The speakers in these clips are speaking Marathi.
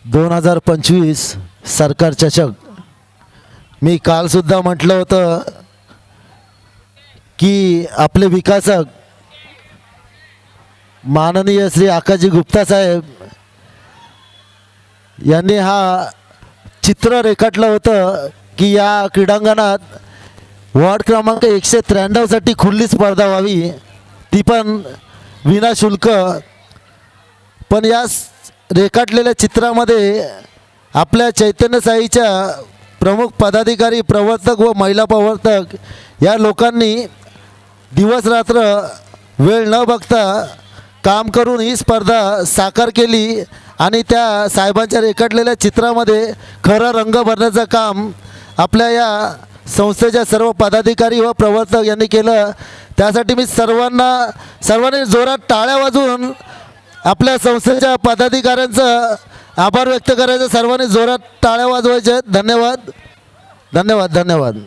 2025 सरकार चषक. मी कालसुद्धा म्हटलं होतं की आपले विकासक माननीय श्री आकाजी गुप्ता साहेब यांनी हा चित्र रेखाटलं होतं की या क्रीडांगणात वॉर्ड क्रमांक 193 साठी खुली स्पर्धा व्हावी, ती पण विनाशुल्क. पण या रेखाटलेल्या चित्रामध्ये आपल्या चैतन्य साईच्या प्रमुख पदाधिकारी, प्रवर्तक व महिला प्रवर्तक या लोकांनी दिवस रात्र वेळ न बघता काम करून ही स्पर्धा साकार केली आणि त्या साहेबांच्या रेखाटलेल्या चित्रामध्ये खरा रंग भरण्याचं काम आपल्या या संस्थेच्या सर्व पदाधिकारी व प्रवर्तक यांनी केलं. त्यासाठी मी सर्वांनी जोरात टाळ्या वाजवून आपल्या संस्थेच्या पदाधिकाऱ्यांचं आभार व्यक्त करायचं. सर्वांनी जोरात टाळ्या वाजवायचे. धन्यवाद धन्यवाद धन्यवाद.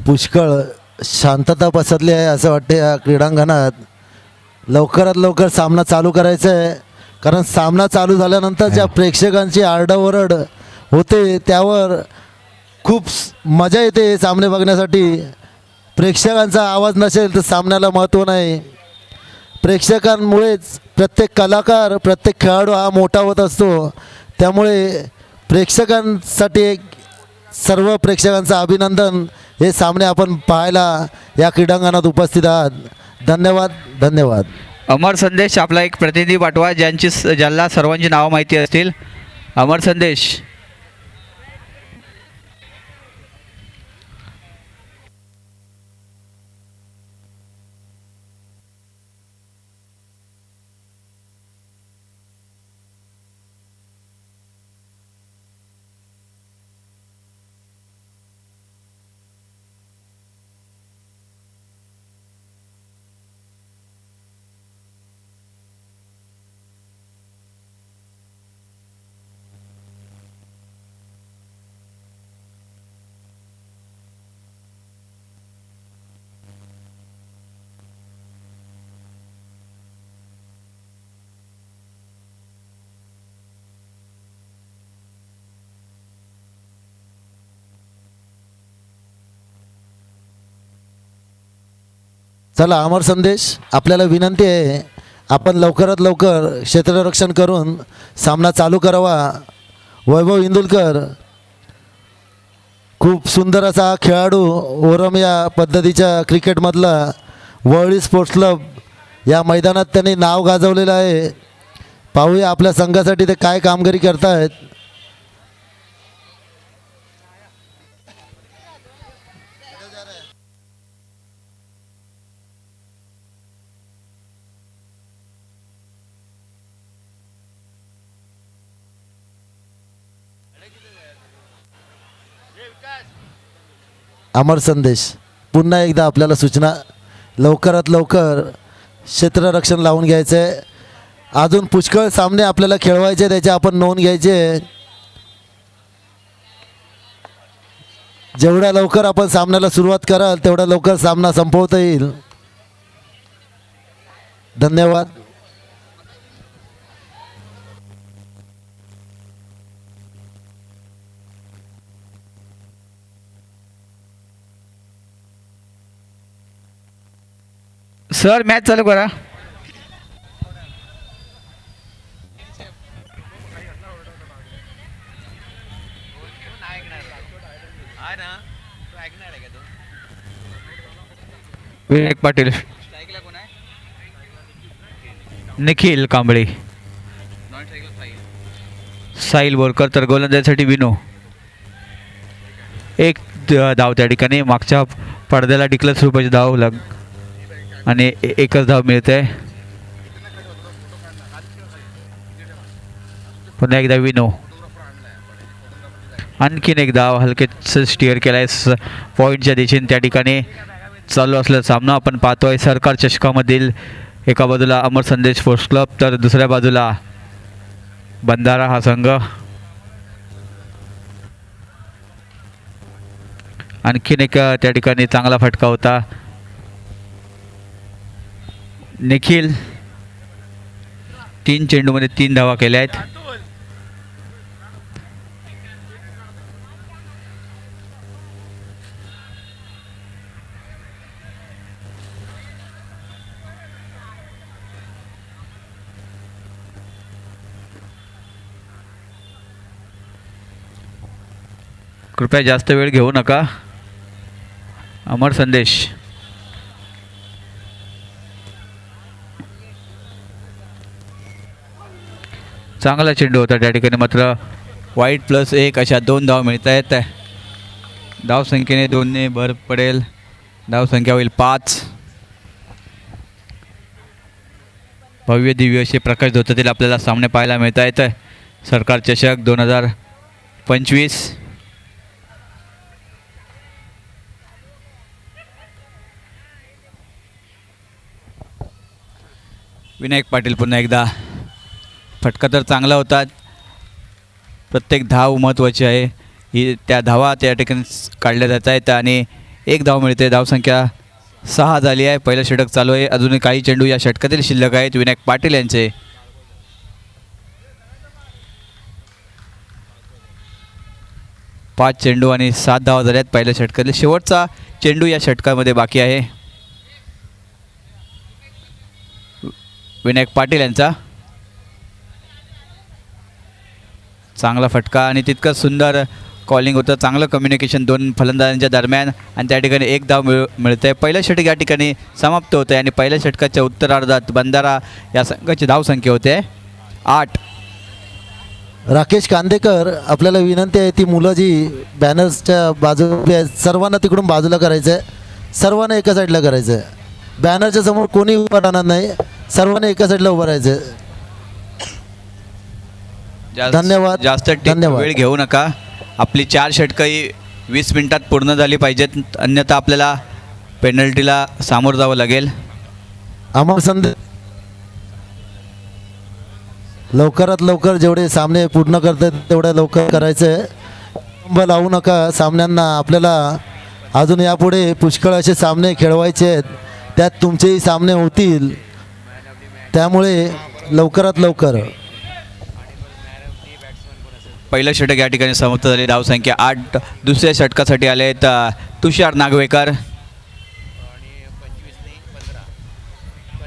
पुष्कळ शांतता पसरली आहे असं वाटते या क्रीडांगणात. लवकरात लवकर सामना चालू करायचा आहे, कारण सामना चालू झाल्यानंतर ज्या प्रेक्षकांची आरडाओरड होते त्यावर खूप मजा येते सामने बघण्यासाठी. प्रेक्षकांचा आवाज नसेल तर सामन्याला महत्त्व नाही. प्रेक्षकांमुळेच प्रत्येक कलाकार, प्रत्येक खेळाडू हा मोठा होत असतो. त्यामुळे प्रेक्षकांसाठी एक सर्व प्रेक्षकांचं अभिनंदन. हे सामने आपण पाहायला या क्रीडांगणात उपस्थित आहात. धन्यवाद धन्यवाद. अमर संदेश आपला एक प्रतिनिधी पाठवा ज्यांना सर्वांची नावं माहिती असतील. अमर संदेश. चला अमर संदेश, आपल्याला विनंती आहे आपण लवकरात लवकर क्षेत्ररक्षण करून सामना चालू करावा. वैभव इंदुलकर खूप सुंदर असा खेळाडू, ओरम या पद्धतीच्या क्रिकेटमधला वरळी स्पोर्ट्स क्लब या मैदानात त्यांनी नाव गाजवलेलं आहे. पाहूया आपल्या संघासाठी ते काय कामगिरी करतायत. अमर संदेश, पुन्हा एकदा आपल्याला सूचना, लवकरात लवकर क्षेत्ररक्षण लावून घ्यायचं आहे. अजून पुष्कळ सामने आपल्याला खेळवायचे, त्याची आपण नोंद घ्यायची आहे. जेवढ्या लवकर आपण सामन्याला सुरुवात कराल तेवढ्या लवकर सामना संपवता येईल. धन्यवाद. सर मॅच चालू करा. विनायक पाटील, निखिल कांबळे, साहिल बोरकर, तर गोलंदाजीसाठी विनो. एक धाव त्या ठिकाणी, मागच्या पडद्याला डिक्लस रुपयाची धाव आणि एकच धाव मिळते. पुन्हा एकदा विनो, आणखीन एक धाव, हलकेच स्टिअर केलाय पॉईंटच्या दिशेने. त्या ठिकाणी चालू असलेला सामना आपण पाहतोय सरकार चषकामधील. एका बाजूला अमर संदेश स्पोर्ट्स क्लब, तर दुसऱ्या बाजूला बंधारा हा संघ. आणखीन एक त्या ठिकाणी चांगला फटका होता. निखिल 3 चेंडूमध्ये 3 धावा केल्या आहेत. कृपया जास्त वेळ घेऊ नका. अमर संदेश, चांगला चेंडू होता त्या ठिकाणी, मात्र वाईट +1 अशा 2 धाव मिळत आहेत. धावसंख्येने 2ने भर पडेल. धावसंख्या होईल 5. भव्य दिव्य असे प्रकाश धोतातील आपल्याला सामने पाहायला मिळत आहेत. सरकार चषक 2025. विनायक पाटील पुन्हा एकदा. फटका तर चांगला होता. प्रत्येक धाव महत्त्वाची आहे. ही त्या धावा त्या ठिकाणी काढल्या जात आहेत आणि एक धाव मिळते. धावसंख्या 6 झाली आहे. पहिलं षटक चालू आहे. अजूनही काही चेंडू या षटकातील शिल्लक आहेत विनायक पाटील यांचे. पाच चेंडू आणि 7 धावा झाल्यात पहिल्या षटकातील. शेवटचा चेंडू या षटकामध्ये बाकी आहे विनायक पाटील यांचा. चांगला फटका आणि तितकंच सुंदर कॉलिंग होतं. चांगलं कम्युनिकेशन 2 फलंदाजांच्या दरम्यान आणि त्या ठिकाणी एक धाव मिळते. पहिलं षटक या ठिकाणी समाप्त होतं आणि पहिल्या षटकाच्या उत्तरार्धात बंधारा या संघाची धावसंख्या होते 8. राकेश कांदेकर, आपल्याला विनंती आहे, ती मुलं जी बॅनर्सच्या बाजूला सर्वांना तिकडून बाजूला करायचं आहे. सर्वांना एका साईडला करायचं आहे. बॅनरच्या समोर कोणी उभं राहणार नाही. सर्वांना एका साईडला उभं राहायचं. धन्यवाद. जास्त धन्यवाद. वेळ घेऊ नका. आपली 4 षटकंही 20 मिनिटात पूर्ण झाली पाहिजेत, अन्यथा आपल्याला पेनल्टीला सामोरं जावं लागेल. अमर संदेश, लवकरात लवकर जेवढे सामने पूर्ण करतात तेवढ्या लवकर करायचं आहे. विलंब लावू नका सामन्यांना. आपल्याला अजून यापुढे पुष्कळ असे सामने खेळवायचे आहेत. त्यात तुमचेही सामने होतील, त्यामुळे लवकरात लवकर. पहिलं षटक या ठिकाणी समाप्त झाले. धावसंख्या 8. दुसऱ्या षटकासाठी आले आहेत तुषार नागवेकर.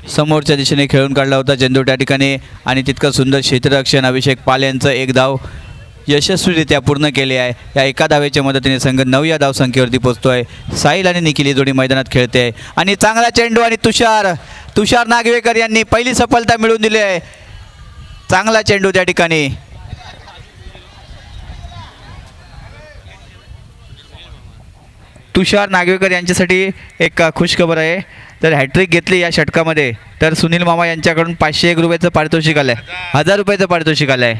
समोरच्या दिशेने खेळून काढला होता चेंडू त्या ठिकाणी आणि तितकं सुंदर क्षेत्ररक्षण अभिषेक पाल यांचं एक धाव यशस्वीरित्या पूर्ण केले आहे. या एका धावेच्या मदतीने संघ 9 या धावसंख्येवरती पोहोचतो आहे. साहिल आणि निखिल ही जोडी मैदानात खेळते आहे आणि चांगला चेंडू आणि तुषार नागवेकर यांनी पहिली सफलता मिळवून दिली आहे. चांगला चेंडू त्या ठिकाणी. तुषार नागवेकर यांच्यासाठी एक खुशखबर आहे. तर हॅट्रिक घेतली या षटकामध्ये तर सुनील मामा यांच्याकडून 501 रुपयाचं पारितोषिक आलं आहे. 1000 रुपयाचं पारितोषिक आलं आहे.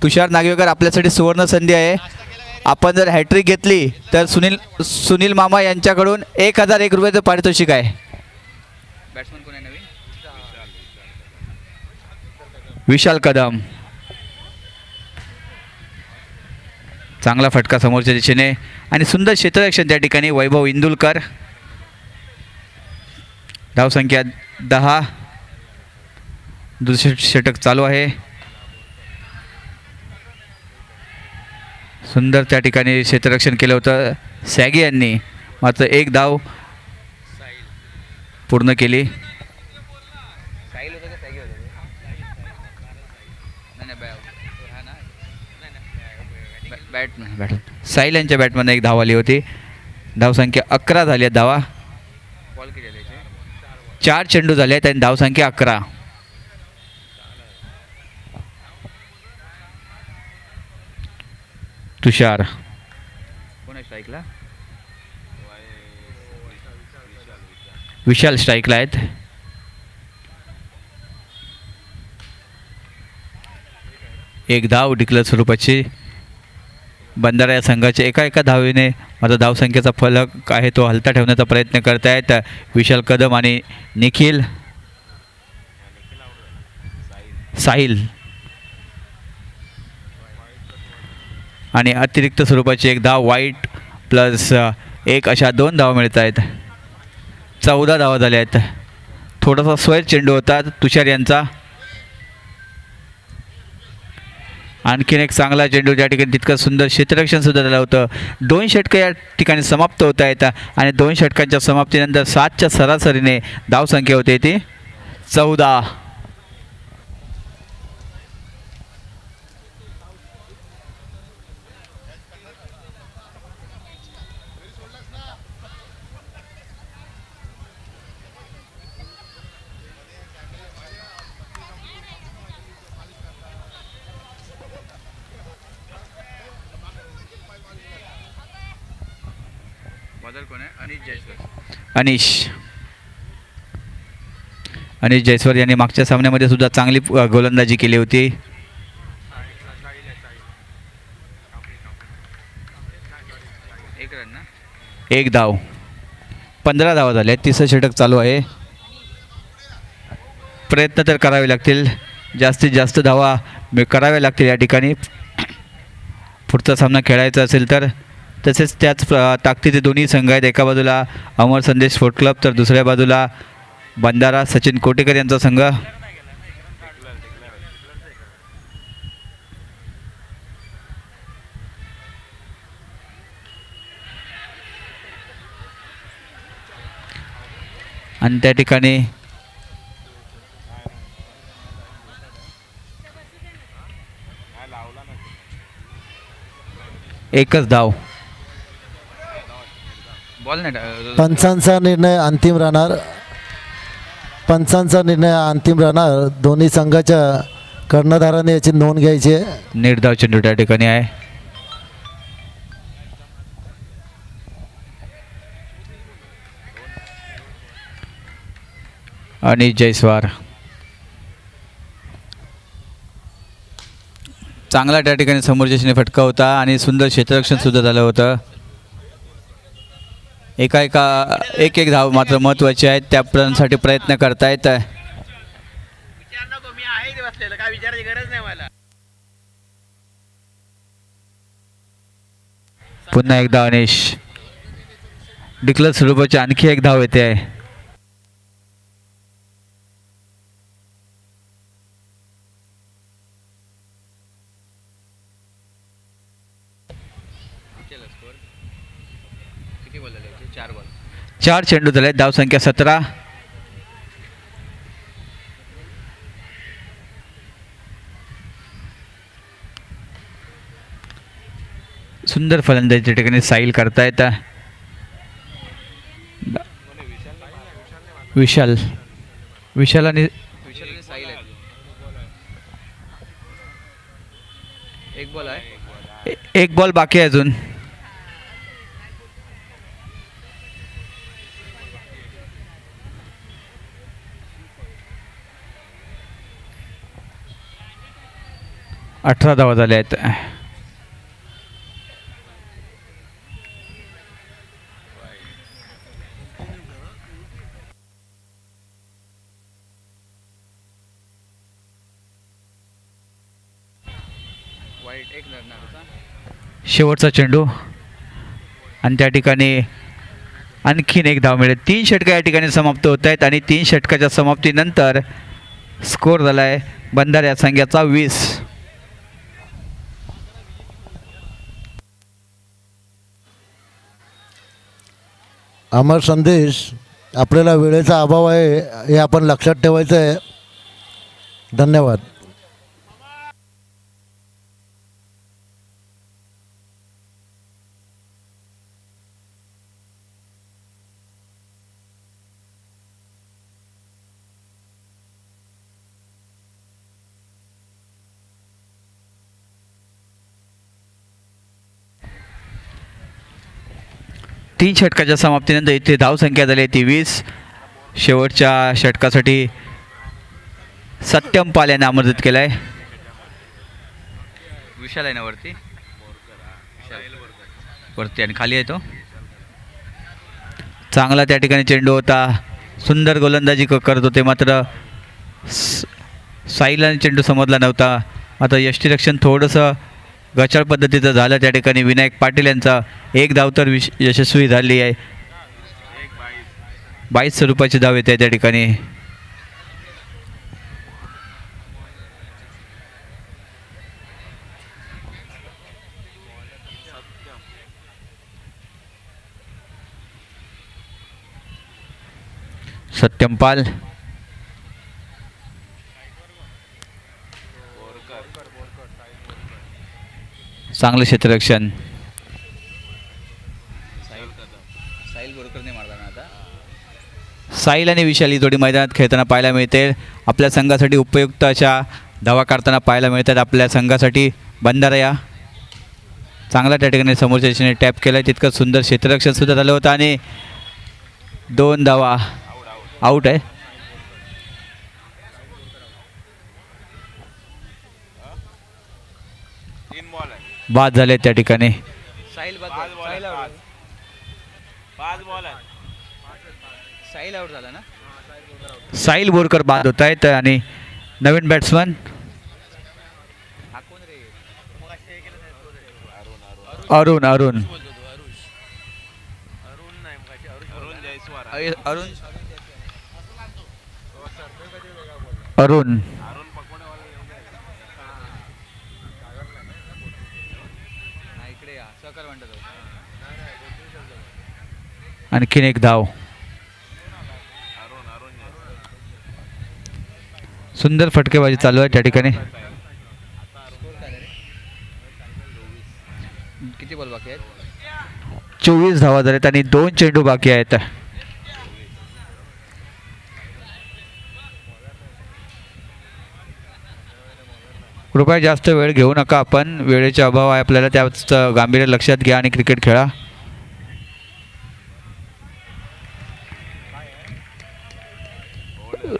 तुषार नागवेकर, आपल्यासाठी सुवर्ण संधी आहे. आपण जर हॅट्रिक घेतली तर सुनील मामा यांच्याकडून 1001 रुपयाचं पारितोषिक आहे. बॅट्समन कोण आहे नवीन? विशाल कदम. चांगला फटका समोरच्या दिशेने आणि सुंदर क्षेत्ररक्षण त्या ठिकाणी वैभव इंदुलकर. धावसंख्या 10. दुसरे षटक चालू आहे. सुंदर त्या ठिकाणी क्षेत्ररक्षण केलं होतं सॅगी यांनी, मात्र एक धाव पूर्ण केली. बॅटमॅन साहिल यांच्या बॅटमॅन एक धाव आली होती. धावसंख्या 11 झाली आहेत धावा. 4 चेंडू झाले आहेत आणि धावसंख्या 11. तुषार कोण आहे स्ट्राईकला? विशाल स्ट्राईकला आहेत. एक धाव डिक्लेअर स्वरूपाची. बंधारा या संघाच्या एका धावेने माझा धावसंख्येचा फलक आहे तो हलता ठेवण्याचा प्रयत्न करतायत विशाल कदम आणि निखिल. साहिल आणि अतिरिक्त स्वरूपाची एक धाव वाईट प्लस एक अशा 2 धावा मिळत आहेत. 14 धावा झाल्या आहेत. थोडासा स्वैर चेंडू होता तुषार यांचा. आणखीन एक चांगला चेंडू ज्या ठिकाणी तितकं सुंदर क्षेत्ररक्षण सुद्धा झालं होतं. 2 षटकं या ठिकाणी समाप्त होत आहेत आणि 2 षटकांच्या समाप्तीनंतर 7च्या सरासरीने धावसंख्या होते ती 14. अनिश जयस्वाल यांनी मागच्या सामन्यामध्ये सुद्धा चांगली गोलंदाजी केली होती. एक धाव. 15 धावा झाल्या. 30 षटक चालू आहे. प्रयत्न तर करावे लागतील. जास्तीत जास्त धावा कराव्या लागतील या ठिकाणी पुढचा सामना खेळायचा असेल तर. तसेच त्याच ताकदीचे दोन्ही संघ आहेत. एका बाजूला अमर संदेश स्पोर्ट क्लब तर दुसऱ्या बाजूला बंधारा सचिन कोटेकर यांचा संघ. आणि त्या ठिकाणी एकच धाव. बॉल नाही. पंचांचा निर्णय अंतिम राहणार. दोन्ही संघाच्या कर्णधाराने याची नोंद घ्यायची आहे. निर्धाव चेंडू त्या ठिकाणी आहे. आणि जयस्वार चांगला त्या ठिकाणी समोरच्याने फटका होता आणि सुंदर क्षेत्ररक्षण सुद्धा झालं होतं. एक धाव मात्र महत्त्वाची आहेत. त्यासाठी प्रयत्न करतायत. पुन्हा एकदा अनिश. डिक्लेअर स्वरूपाची आणखी एक धाव येते आहे. चार चेंडू झाले. धावसंख्या 17. सुंदर फलंदाजी ठिकाणी साहिल करतायत. विशाल आणि एक बॉल बाकी आहे अजून. अठरा धावा झाल्या आहेत. शेवटचा चेंडू आणि त्या ठिकाणी आणखीन एक धाव मिळेल. 3 षटकं या ठिकाणी समाप्त होत आहेत आणि 3 षटकाच्या समाप्तीनंतर स्कोर झाला आहे बंधारा या संघाचा 20. अमर संदेश, आपल्याला वेळेचा अभाव आहे हे आपण लक्षात ठेवायचं आहे. धन्यवाद. 3 षटकाच्या समाप्तीनंतर इथे धावसंख्या झाली आहे ती 20. शेवटच्या षटकासाठी सत्यम पाल याने आमंत्रित केलं आहे. विशाल आहे ना वरती वरती आणि खाली आहे तो. चांगला त्या ठिकाणी चेंडू होता. सुंदर गोलंदाजी करत होते मात्र साईला चेंडू समजला नव्हता. आता यष्टीरक्षण थोडंसं गचाळ पद्धतीचं झालं त्या ठिकाणी. विनायक पाटील यांचा एक धाव तर यशस्वी झाली आहे. 22 स्वरूपाची धाव येते त्या ठिकाणी. सत्यम पाल चांगलं क्षेत्ररक्षण. साहिल आणि विशाल ही जोडी मैदानात खेळताना पाहायला मिळते. आपल्या संघासाठी उपयुक्त अशा धावा काढताना पाहायला मिळतात. आपल्या संघासाठी बंधारा चांगला त्या ठिकाणी समोरच्या दिशेने टॅप केलं. तितकं सुंदर क्षेत्ररक्षण सुद्धा झालं होतं आणि 2 धावा आऊट आहे. बाद झाले त्या ठिकाणी. साहिल बोरकर बाद होत आहेत आणि नवीन बॅट्समन अरुण अरुण अरुण आणखीन एक धाव. सुंदर फटकेबाजी चालू आहे त्या ठिकाणी. किती बॉल बाकी आहेत? 24 धावा झाल्यात आणि 2 चेंडू बाकी आहेत. कृपया जास्त वेळ घेऊ नका. आपण वेळेचा अभाव आहे आपल्याला, त्याच गांभीर्य लक्षात घ्या आणि क्रिकेट खेळा.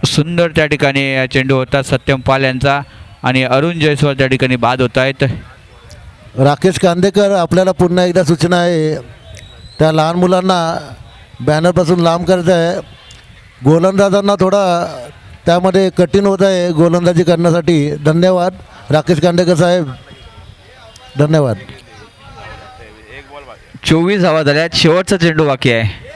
सुंदर त्या ठिकाणी चेंडू होता सत्यम पाल यांचा आणि अरुण जयस्वाल त्या ठिकाणी बाद होत आहेत. राकेश कांदेकर आपल्याला पुन्हा एकदा सूचना आहे, त्या लहान मुलांना बॅनरपासून लांब करायचं आहे. गोलंदाजांना थोडा त्यामध्ये कठीण होत आहे गोलंदाजी करण्यासाठी. धन्यवाद राकेश कांदेकर साहेब, धन्यवाद. 24 धावा झाल्यात. शेवटचा चेंडू बाकी आहे.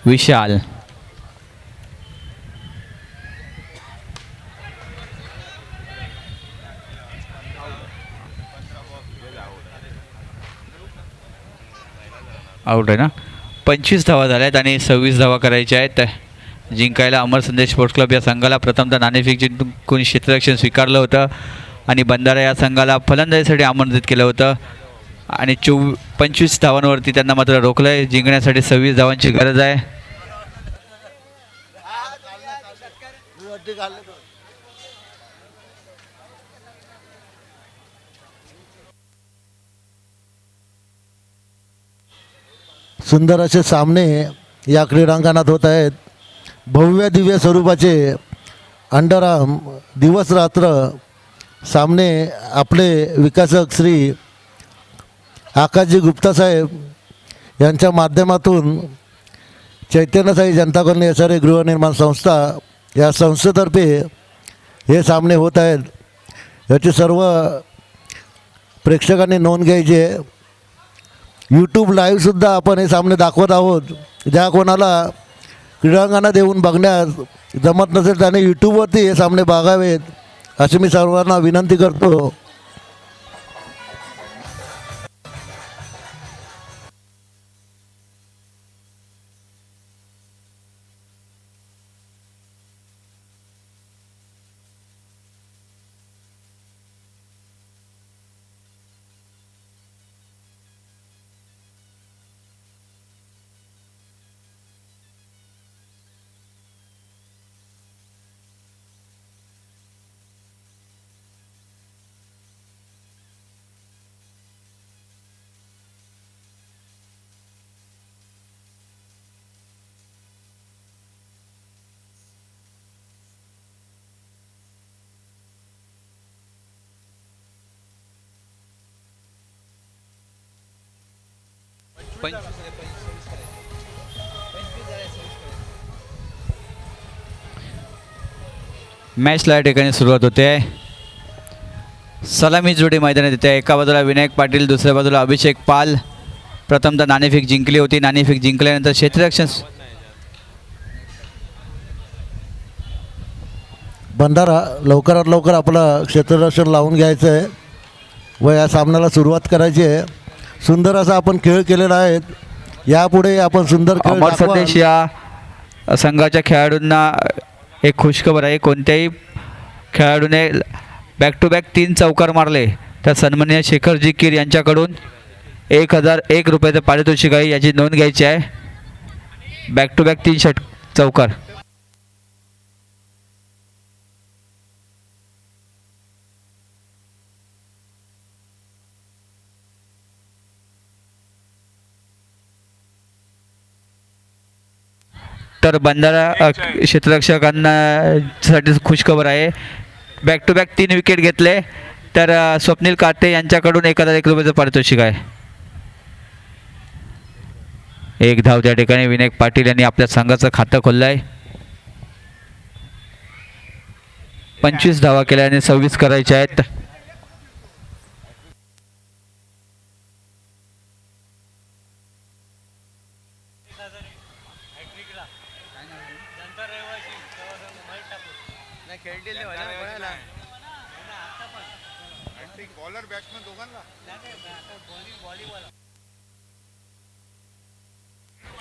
विशाल आउट आहे ना. 25 धावा झाल्यात आणि 26 धावा करायच्या आहेत. जिंकायला अमर संदेश स्पोर्ट्स क्लब या संघाला प्रथमतः नाणेफेक जिंकून क्षेत्ररक्षण स्वीकारलं होतं आणि बंधारा या संघाला फलंदाजीसाठी आमंत्रित केलं होतं आणि 25 धावांवरती त्यांना मात्र रोखलं आहे. जिंकण्यासाठी 26 धावांची गरज आहे. सुंदर असे सामने या क्रीडांगणात होत आहेत. भव्य दिव्य स्वरूपाचे अंडरआर्म दिवस रात्र सामने आपले विकासक श्री आकाशजी गुप्ता साहेब यांच्या माध्यमातून चैतन्यसाई जनता कॉलनी SRA गृहनिर्माण संस्था या संस्थेतर्फे हे सामने होत आहेत. याची सर्व प्रेक्षकांनी नोंद घ्यायची आहे. यूट्यूब लाईव्हसुद्धा आपण हे सामने दाखवत आहोत. ज्या कोणाला क्रीडांगणात येऊन बघण्यास जमत नसेल त्याने यूट्यूबवरती हे सामने बघावेत अशी मी सर्वांना विनंती करतो. मॅचला या ठिकाणी सुरुवात होते. सलामी जोडी मैदानात येते. एका बाजूला विनायक पाटील, दुसऱ्या बाजूला अभिषेक पाल. प्रथमतः नाणेफेक जिंकली होती. नाणेफेक जिंकल्यानंतर क्षेत्ररक्षण भंडारा लवकरात लवकर आपलं क्षेत्ररक्षण लावून घ्यायचं आहे व या सामन्याला सुरुवात करायची आहे. सुंदर असा आपण खेळ केलेला आहे. यापुढे आपण सुंदर खेळ अमर दाखवाल. संदेश या संघाच्या खेळाडूंना एक खुशखबर आहे. कोणत्याही खेळाडूने बॅक टू बॅक 3 चौकार मारले तर सन्माननीय शेखरजी कीर यांच्याकडून 1001 रुपयाचं पारितोषिक आहे. याची नोंद घ्यायची आहे. बॅक टू बॅक 3 चौकार. तर बंधारा क्षेत्ररक्षकांना साठी खुशखबर आहे. बॅक टू बॅक 3 विकेट घेतले तर स्वप्नील काटे यांच्याकडून 1001 रुपयाचं पारितोषिक आहे. एक धाव त्या ठिकाणी विनायक पाटील यांनी आपल्या संघाचं खातं खोललं आहे. 25 धावा केल्या आणि 26 करायच्या आहेत.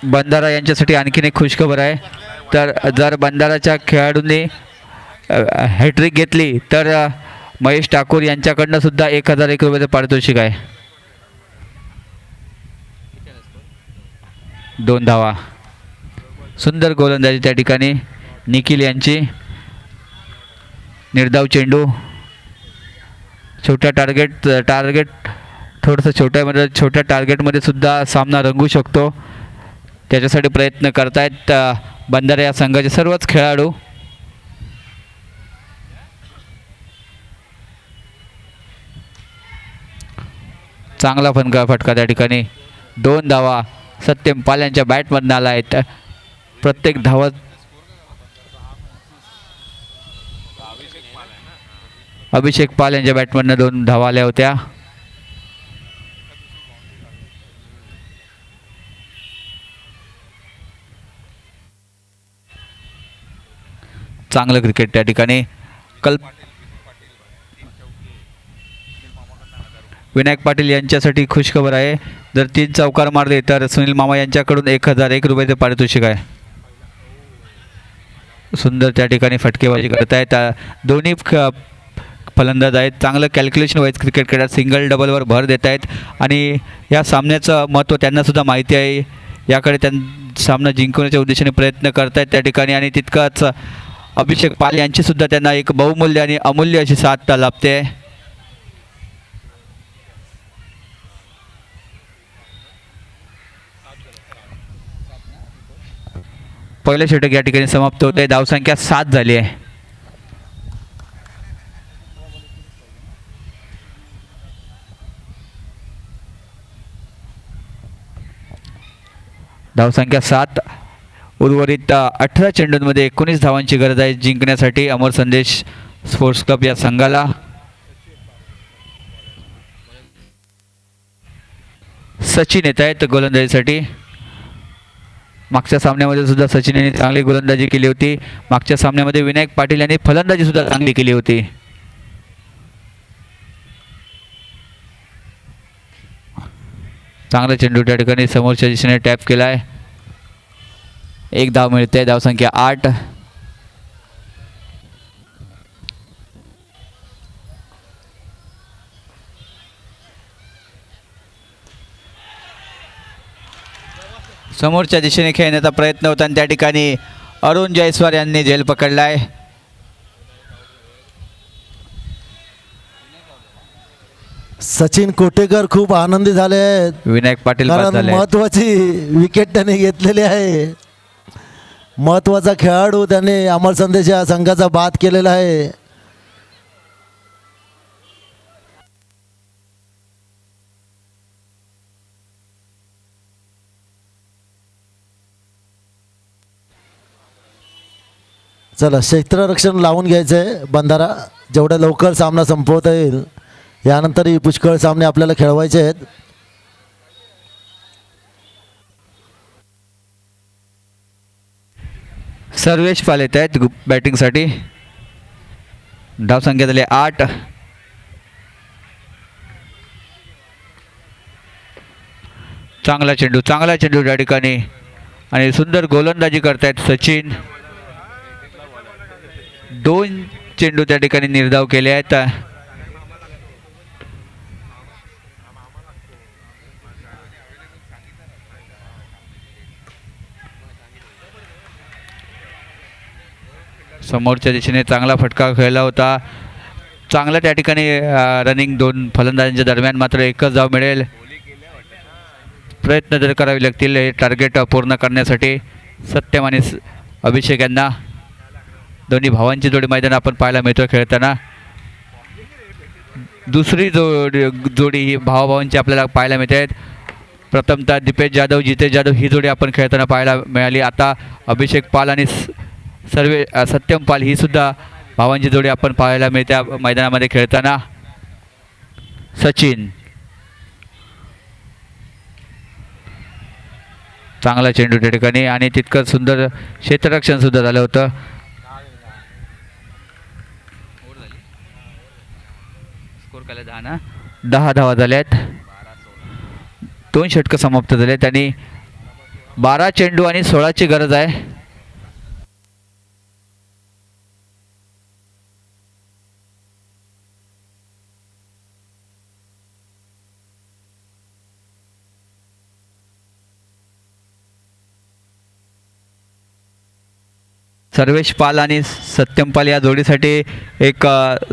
बंधारा यांच्यासाठी आणखीन एक खुशखबर आहे. तर जर बंधाराच्या खेळाडूंनी हॅट्रिक घेतली तर महेश ठाकूर यांच्याकडनं सुद्धा 1001 रुपयाचं पारितोषिक आहे. 2 धावा. सुंदर गोलंदाजी त्या ठिकाणी निखिल यांची. निर्धाव चेंडू. छोट्या टार्गेट थोडंसं छोट्या टार्गेटमध्ये सुद्धा सामना रंगू शकतो. त्याच्यासाठी प्रयत्न करतायत बंधारा या संघाचे सर्वच खेळाडू. चांगला फटका त्या ठिकाणी. 2 धावा सत्यम पाल यांच्या बॅटमधून आला आहेत. प्रत्येक धावत अभिषेक पाल यांच्या बॅटमधून 2 धावा आल्या होत्या. चांगलं क्रिकेट त्या ठिकाणी. विनायक पाटील यांच्यासाठी खुशखबर आहे. जर 3 चौकार मारले तर सुनील मामा यांच्याकडून 1001 रुपयाचे पारितोषिक आहे. सुंदर त्या ठिकाणी फटकेबाजी करत आहेत. दोन्ही फलंदाज आहेत. चांगलं कॅल्क्युलेशन वाईज क्रिकेट खेळतात. सिंगल डबलवर भर देत आहेत आणि या सामन्याचं महत्त्व त्यांनासुद्धा माहिती आहे. याकडे सामना जिंकवण्याच्या उद्देशाने प्रयत्न करत आहेत त्या ठिकाणी. आणि तितकाच अभिषेक पाल यांचीसुद्धा त्यांना एक बहुमूल्य आणि अमूल्य अशी साथ लाभते. पहिलं षटक या ठिकाणी समाप्त होते. धावसंख्या 7 झाली आहे. धावसंख्या 7. उर्वरित 18 चेंडूंमध्ये 19 धावांची गरज आहे जिंकण्यासाठी अमर संदेश स्पोर्ट्स क्लब या संघाला. सचिन येत आहेत गोलंदाजीसाठी. मागच्या सामन्यामध्ये सुद्धा सचिन यांनी चांगली गोलंदाजी केली होती. मागच्या सामन्यामध्ये विनायक पाटील यांनी फलंदाजी सुद्धा चांगली केली होती. चांगला चेंडू त्या ठिकाणी समोरच्या दिशेने टॅप केला आहे. 1 धाव मिळते. धावसंख्या 8. समोरच्या दिशेने खेळण्याचा प्रयत्न होता आणि त्या ठिकाणी अरुण जयस्वाल यांनी झेल पकडलाय. सचिन कोटेकर खूप आनंदी झाले आहेत. विनायक पाटील बाद कारण झाले. महत्वाची विकेट त्याने घेतलेली आहे. महत्वाचा खेळाडू त्याने अमर संदेश या संघाचा बाद केलेला आहे. चला क्षेत्ररक्षण लावून घ्यायचं आहे बंधारा, जेवढ्या लवकर सामना संपवता येईल. यानंतरही पुष्कळ सामने आपल्याला खेळवायचे आहेत. सर्वेश पाल येत आहेत बॅटिंगसाठी. धावसंख्या झाली 8. चांगला चेंडू त्या ठिकाणी आणि सुंदर गोलंदाजी करतायत सचिन. 2 चेंडू त्या ठिकाणी निर्धाव केले आहेत. समोरच्या दिशेने चांगला फटका खेळला होता. चांगला त्या ठिकाणी रनिंग 2 फलंदाजांच्या दरम्यान, मात्र एकच धाव मिळेल. प्रयत्न जर करावे लागतील हे टार्गेट पूर्ण करण्यासाठी. सत्यम आणि अभिषेक यांना, दोन्ही भावांची जोडी मैदान आपण पाहायला मिळतो खेळताना. दुसरी जोडी ही भावाभावांची आपल्याला पाहायला मिळते. प्रथमतः दीपेश जाधव जितेश जाधव ही जोडी आपण खेळताना पाहायला मिळाली. आता अभिषेक पाल आणि सत्यम पाल ही सुद्धा भावांची जोडी आपण पाहायला मिळते मैदानामध्ये खेळताना. सचिन, चांगला चेंडू त्या ठिकाणी आणि तितकं सुंदर क्षेत्ररक्षण सुद्धा झालं होतं. स्कोर काय 10 ना, 10 धावा झाल्या आहेत. 2 षटकं समाप्त झालेत आणि 12 चेंडू आणि 16ची गरज आहे. सर्वेश पाल आणि सत्यम पाल या जोडीसाठी एक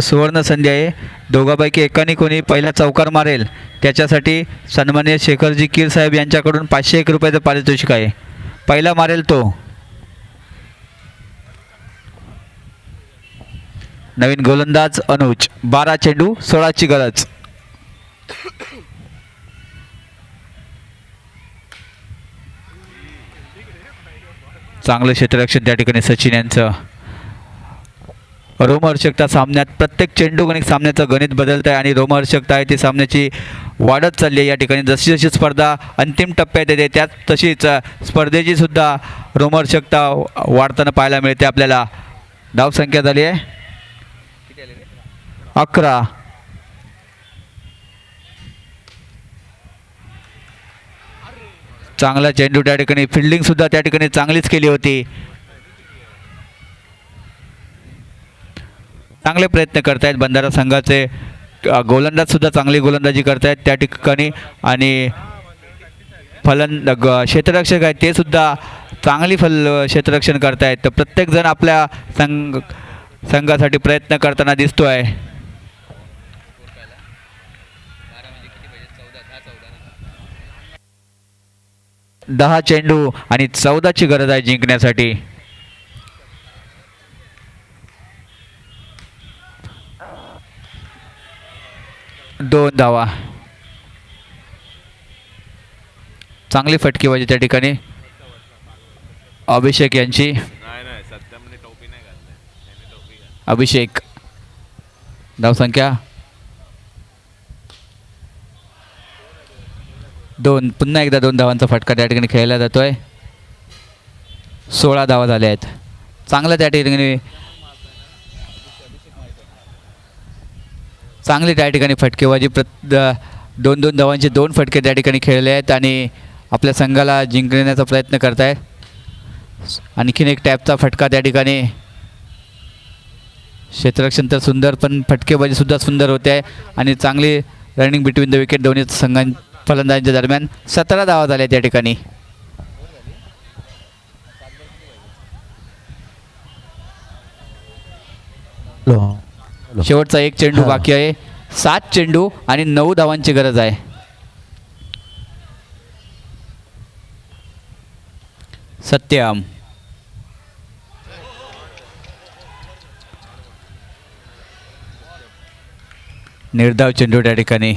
सुवर्ण संधी आहे. दोघांपैकी एकाने कोणी पहिला चौकार मारेल त्याच्यासाठी सन्माननीय शेखरजी कीर साहेब यांच्याकडून 501 रुपयाचं पारितोषिक आहे. पहिला मारेल तो. नवीन गोलंदाज अनुज. 12 चेंडू 16ची गरज. चांगलं क्षेत्ररक्षण त्या ठिकाणी सचिन यांचं. रोमहर्षकता सामन्यात प्रत्येक चेंडू गणित सामन्याचं गणित बदलत आहे आणि रोमहर्षकता आहे ती सामन्याची वाढत चालली आहे. या ठिकाणी जशी जशी स्पर्धा अंतिम टप्प्यात येते त्यात तशीच स्पर्धेची सुद्धा रोमहर्षकता वाढताना पाहायला मिळते आपल्याला. धावसंख्या झाली आहे 11. चांगला चेंडू त्या ठिकाणी, फिल्डिंग सुद्धा त्या ठिकाणी चांगलीच केली होती. चांगले प्रयत्न करतायत बंधारा संघाचे गोलंदाज सुद्धा चांगली गोलंदाजी करतायत त्या ठिकाणी आणि क्षेत्ररक्षक आहेत ते सुद्धा चांगली क्षेत्ररक्षण करतायत. तर प्रत्येकजण आपल्या संघासाठी प्रयत्न करताना दिसतोय. 10 चेंडू आणि 14ची गरज आहे जिंकण्यासाठी. दोन धावा. चांगली फटकेबाजी त्या ठिकाणी अभिषेक यांची. अभिषेक. धावसंख्या 2. पुन्हा एकदा 2 धावांचा फटका त्या ठिकाणी खेळला जातोय. 16 धावा झाल्या आहेत. चांगलं त्या ठिकाणी चांगली त्या ठिकाणी फटकेबाजी 2 धावांचे 2 फटके त्या ठिकाणी खेळले आहेत आणि आपल्या संघाला जिंकण्याचा प्रयत्न करत आहेत. आणखीन एक टॅपचा फटका त्या ठिकाणी. क्षेत्ररक्षण तर सुंदर पण फटकेबाजी सुद्धा सुंदर होते आहे आणि चांगली रनिंग बिटवीन द विकेट दोन्ही फलंदाजांच्या दरम्यान. 17 धावा झाल्या त्या ठिकाणी. शेवटचा 1 चेंडू बाकी आहे. 7 चेंडू आणि 9 धावांची गरज आहे. सत्यम. निर्धाव चेंडू त्या ठिकाणी.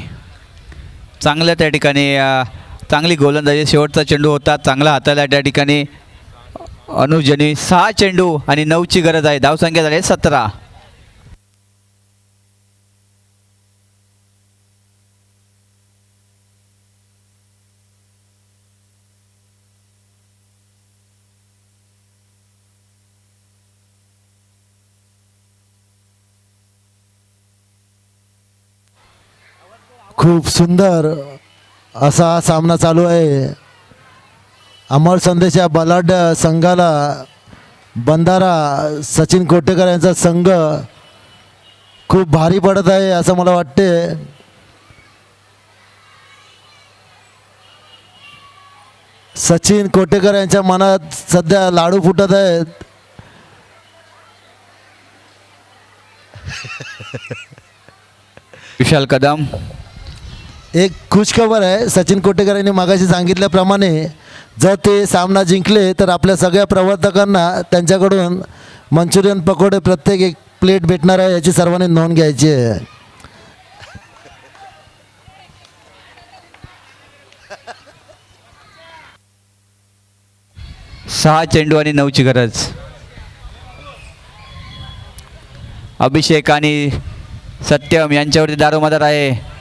चांगल्या त्या ठिकाणी चांगली गोलंदाजी. शेवटचा चेंडू होता चांगला हाताला त्या ठिकाणी अनुजनी 6 चेंडू आणि 9ची गरज आहे. धावसंख्या झाली 17. खूप सुंदर असा हा सामना चालू आहे. अमर संदेश या बलाढ्य संघाला बंधारा सचिन कोटेकर यांचा संघ खूप भारी पडत आहे असं मला वाटते. सचिन कोटेकर यांच्या मनात सध्या लाडू फुटत आहेत. विशाल कदम. एक खुशखबर आहे. सचिन कोटेकर यांनी मागाशी सांगितल्याप्रमाणे जर ते सामना जिंकले तर आपल्या सगळ्या प्रवर्तकांना त्यांच्याकडून मंचुरियन पकोडे प्रत्येक एक प्लेट भेटणार आहे याची सर्वांनी नोंद घ्यायची आहे. सहा चेंडू आणि 9ची गरज. अभिषेक आणि सत्यम यांच्यावरती दारोमदार आहे.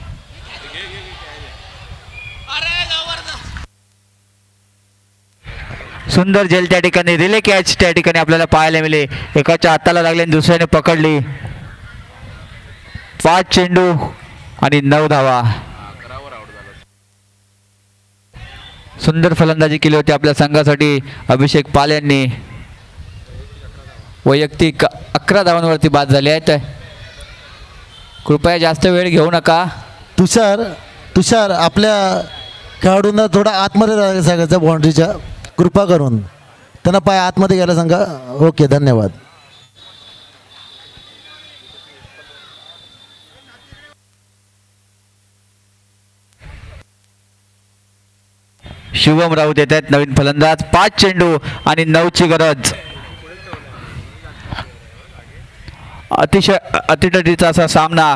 सुंदर झेल त्या ठिकाणी. रिले कॅच त्या ठिकाणी आपल्याला पाहायला मिळेल. एकाच्या हाताला लागले आणि दुसऱ्याने पकडली. 5 चेंडू आणि 9 धावा. सुंदर फलंदाजी केली होती आपल्या संघासाठी अभिषेक पाल यांनी. वैयक्तिक 11 धावांवरती बाद झाले आहेत. कृपया जास्त वेळ घेऊ नका. तुषार आपल्या खेळाडूंना थोडा आतमध्ये राहायला सांगायचं बाउंड्रीच्या. कृपा करून त्यांना पाय आतमध्ये घ्यायला सांगा. ओके, धन्यवाद. शिवम राऊत येत आहेत नवीन फलंदाज. 5 चेंडू आणि 9ची गरज. अतिशय अतिटटीचा असा सामना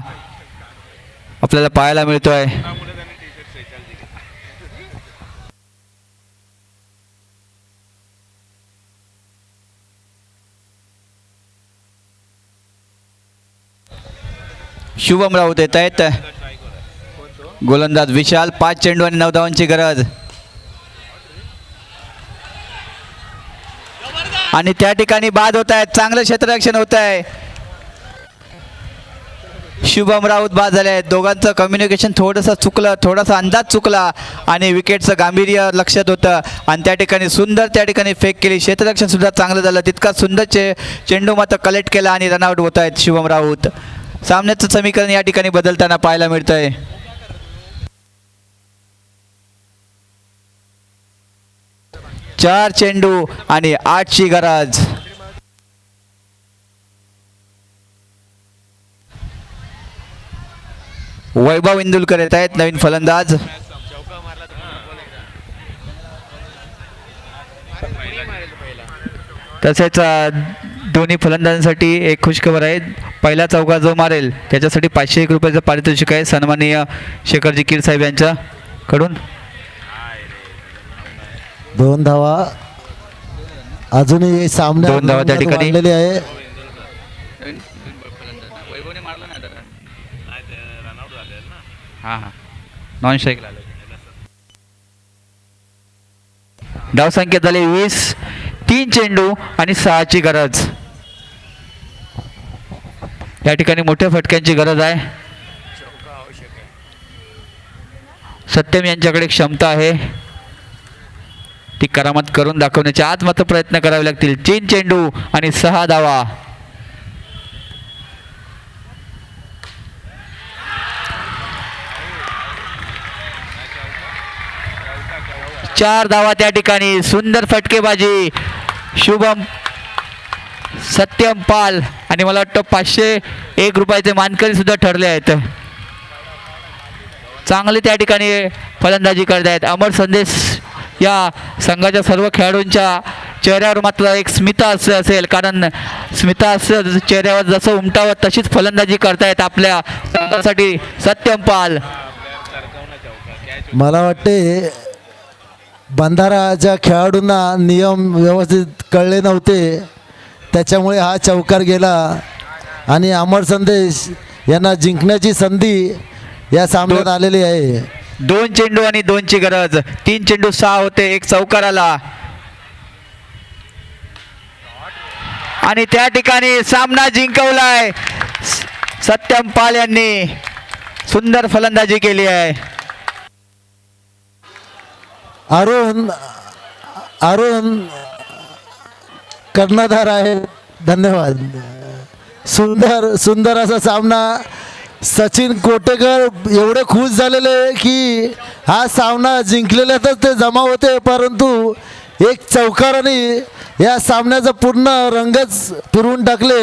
आपल्याला पाहायला मिळतोय. शुभम राऊत येत आहेत. गोलंदाज विशाल. 5 चेंडू आणि 9 धावांची गरज. आणि त्या ठिकाणी बाद होत आहेत. चांगलं क्षेत्ररक्षण होत आहे. शुभम राऊत बाद झाले आहेत. दोघांचं कम्युनिकेशन थोडंसं चुकलं, थोडासा अंदाज चुकला आणि विकेटचं गांभीर्य लक्षात होतं आणि त्या ठिकाणी सुंदर त्या ठिकाणी फेक केली. क्षेत्ररक्षण सुद्धा चांगलं झालं. तितका सुंदर चेंडू मात्र कलेक्ट केला आणि रनआउट होत आहेत शुभम राऊत. सामन्याचं समीकरण या ठिकाणी बदलताना पाहायला मिळतंय. चार चेंडू आणि 8ची गरज. वैभव इंदुलकर येत आहेत नवीन फलंदाज. तसेच दोन्ही फलंदाजांसाठी एक खुशखबर आहे. पहिला चौका जो मारेल त्याच्यासाठी 501 रुपयाचं पारितोषिक आहे सन्माननीय शेखरजी कीर साहेब यांच्याकडून. 2 धावा अजूनही सामन्यात 2 धावा त्या ठिकाणी आहे. नॉन स्ट्राईक धाव संख्या झाली 20. 3 चेंडू आणि 6ची गरज. या ठिकाणी मोठ्या फटक्यांची गरज आहे. सत्यम यांच्याकडे क्षमता आहे ती करामत करून दाखवण्याच्या आज मात्र प्रयत्न करावे लागतील. 3 चेंडू आणि 6 धावा. चार धावा त्या ठिकाणी. सुंदर फटकेबाजी शुभम सत्यम पाल आणि मला वाटतं 501 रुपयाचे मानकरी सुद्धा ठरले आहेत. चांगले त्या ठिकाणी फलंदाजी करत आहेत. अमर संदेश या संघाच्या सर्व खेळाडूंच्या चेहऱ्यावर मात्र एक स्मिता असेल, कारण स्मिता चेहऱ्यावर जसं उमटावं तशीच फलंदाजी करतायत आपल्या संघासाठी सत्यम पाल. मला वाटते बंधाराच्या खेळाडूंना नियम व्यवस्थित कळले नव्हते, त्याच्यामुळे हा चौकार गेला आणि अमर संदेश यांना जिंकण्याची संधी या सामन्यात आलेली आहे. 2 चेंडू आणि 2ची गरज. 3 चेंडू 6 होते, एक चौकार आला आणि त्या ठिकाणी सामना जिंकवलाय. सत्यम पाल यांनी सुंदर फलंदाजी केली आहे. अरुण कर्णधार आहे. धन्यवाद. सुंदर असा सामना. सचिन कोटेकर एवढे खुश झालेले की हा सामना जिंकलेल्यातच ते जमा होते, परंतु एक चौकाराने या सामन्याचा पूर्ण रंगच फिरवून टाकले.